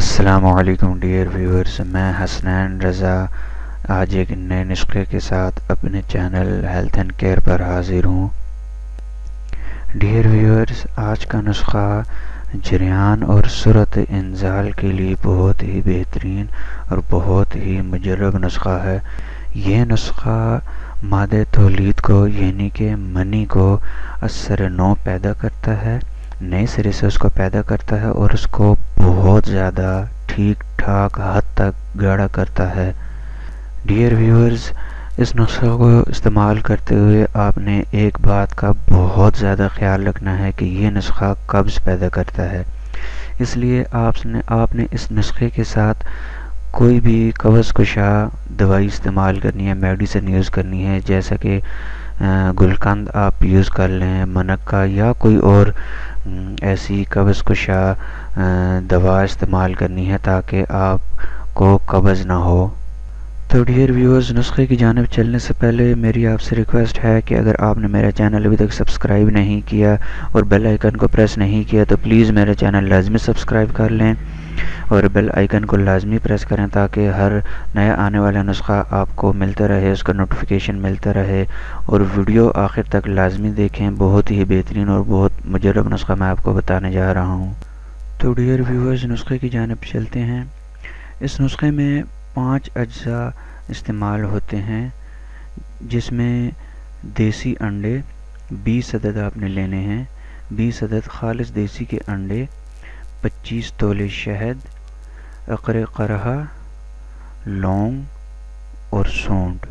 السلام علیکم dear viewers, میں حسنین رضا آج ایک نئے نسخے کے ساتھ اپنے چینل ہیلتھ اینڈ کیئر پر حاضر ہوں۔ ڈیئر ویورز، آج کا نسخہ جریان اور سرعت انزال کے لیے بہت ہی بہترین اور بہت ہی مجرب نسخہ ہے۔ یہ نسخہ مادہ تولید کو یعنی کہ منی کو اثر نو پیدا کرتا ہے، نئے سرے سے اس کو پیدا کرتا ہے اور اس کو بہت زیادہ ٹھیک ٹھاک حد تک گاڑھا کرتا ہے۔ ڈیئر ویورز، اس نسخے کو استعمال کرتے ہوئے آپ نے ایک بات کا بہت زیادہ خیال رکھنا ہے کہ یہ نسخہ قبض پیدا کرتا ہے۔ اس لیے آپ نے اس نسخے کے ساتھ کوئی بھی قبض کشا دوائی استعمال کرنی ہے، میڈیسن یوز کرنی ہے، جیسا کہ گلقند آپ یوز کر لیں، منقہ یا کوئی اور ایسی قبض کشا دوا استعمال کرنی ہے تاکہ آپ کو قبض نہ ہو۔ تو ڈیئر ویورز، نسخے کی جانب چلنے سے پہلے میری آپ سے ریکویسٹ ہے کہ اگر آپ نے میرا چینل ابھی تک سبسکرائب نہیں کیا اور بیل آئیکن کو پریس نہیں کیا تو پلیز میرا چینل لازمی سبسکرائب کر لیں اور بیل آئیکن کو لازمی پریس کریں تاکہ ہر نیا آنے والا نسخہ آپ کو ملتا رہے، اس کا نوٹیفیکیشن ملتا رہے، اور ویڈیو آخر تک لازمی دیکھیں۔ بہت ہی بہترین اور بہت مجرب نسخہ میں آپ کو بتانے جا رہا ہوں۔ تو ڈیئر ویورز، نسخے کی جانب چلتے ہیں۔ اس نسخے میں 5 اجزاء استعمال ہوتے ہیں، جس میں دیسی انڈے 20 عدد آپ نے لینے ہیں، 20 عدد خالص دیسی کے انڈے، 25 تولے شہد، عقر قرہا، لونگ اور سونڈ۔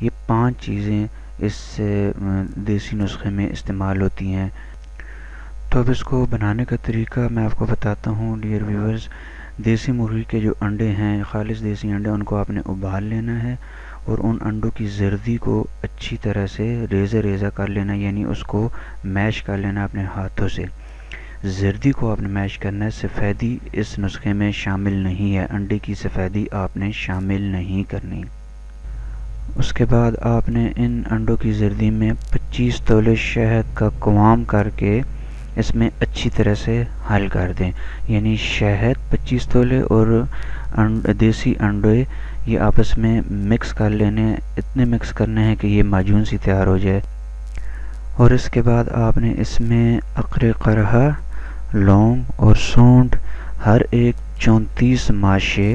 یہ 5 چیزیں اس دیسی نسخے میں استعمال ہوتی ہیں۔ تو اب اس کو بنانے کا طریقہ میں آپ کو بتاتا ہوں۔ ڈیئر ویورز، دیسی مرغی کے جو انڈے ہیں، خالص دیسی انڈے، ان کو آپ نے ابال لینا ہے اور ان انڈوں کی زردی کو اچھی طرح سے ریزہ ریزہ کر لینا، یعنی اس کو میش کر لینا اپنے ہاتھوں سے۔ زردی کو آپ نے میش کرنا ہے، سفیدی اس نسخے میں شامل نہیں ہے، انڈے کی سفیدی آپ نے شامل نہیں کرنی۔ اس کے بعد آپ نے ان انڈوں کی زردی میں 25 تولے شہد کا قوام کر کے اس میں اچھی طرح سے حل کر دیں، یعنی شہد 25 تولے اور دیسی انڈے یہ آپس میں مکس کر لینے، اتنے مکس کرنے ہیں کہ یہ معجون سی تیار ہو جائے۔ اور اس کے بعد آپ نے اس میں عقر قرہا، لونگ اور سونڈ ہر ایک 34 ماشے،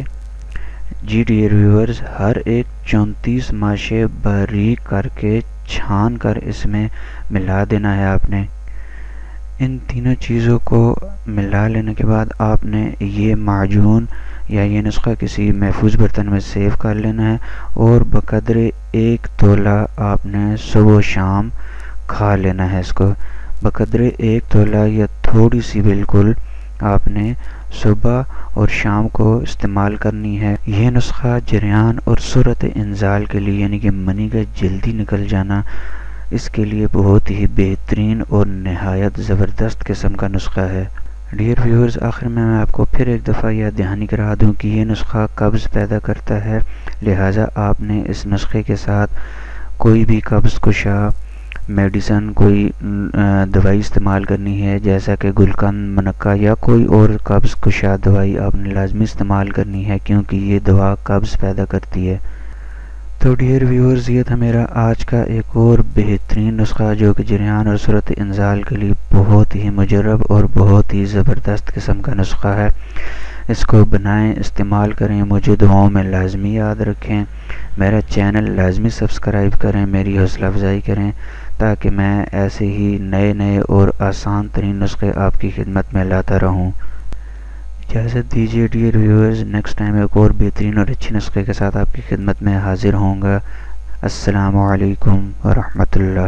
جی ڈیئر ویورز، ہر ایک 34 ماشے باریک کر کے چھان کر اس میں ملا دینا ہے آپ نے۔ ان تینوں چیزوں کو ملا لینے کے بعد آپ نے یہ معجون یا یہ نسخہ کسی محفوظ برتن میں سیو کر لینا ہے اور بقدر 1 تولہ آپ نے صبح و شام کھا لینا ہے۔ اس کو بقدر 1 تولہ یا تھوڑی سی بالکل آپ نے صبح اور شام کو استعمال کرنی ہے۔ یہ نسخہ جریان اور سرعت انزال کے لیے یعنی کہ منی کا جلدی نکل جانا، اس کے لیے بہت ہی بہترین اور نہایت زبردست قسم کا نسخہ ہے۔ ڈیئر ویورز، آخر میں آپ کو پھر ایک دفعہ یاد دہانی کرا دوں کہ یہ نسخہ قبض پیدا کرتا ہے، لہٰذا آپ نے اس نسخے کے ساتھ کوئی بھی قبض کشا میڈیسن، کوئی دوائی استعمال کرنی ہے، جیسا کہ گلقند، منقہ یا کوئی اور قبض کشا دوائی آپ نے لازمی استعمال کرنی ہے، کیونکہ یہ دوا قبض پیدا کرتی ہے۔ تو ڈیئر ویورز، یہ تھا میرا آج کا ایک اور بہترین نسخہ جو کہ جریان اور سرعت انزال کے لیے بہت ہی مجرب اور بہت ہی زبردست قسم کا نسخہ ہے۔ اس کو بنائیں، استعمال کریں، مجھے دعاؤں میں لازمی یاد رکھیں، میرا چینل لازمی سبسکرائب کریں، میری حوصلہ افزائی کریں تاکہ میں ایسے ہی نئے نئے اور آسان ترین نسخے آپ کی خدمت میں لاتا رہوں۔ اجازت دیجیے ڈیئر ویورز، نیکسٹ ٹائم ایک اور بہترین اور اچھی نسخے کے ساتھ آپ کی خدمت میں حاضر ہوں گا۔ السلام علیکم ورحمۃ اللہ۔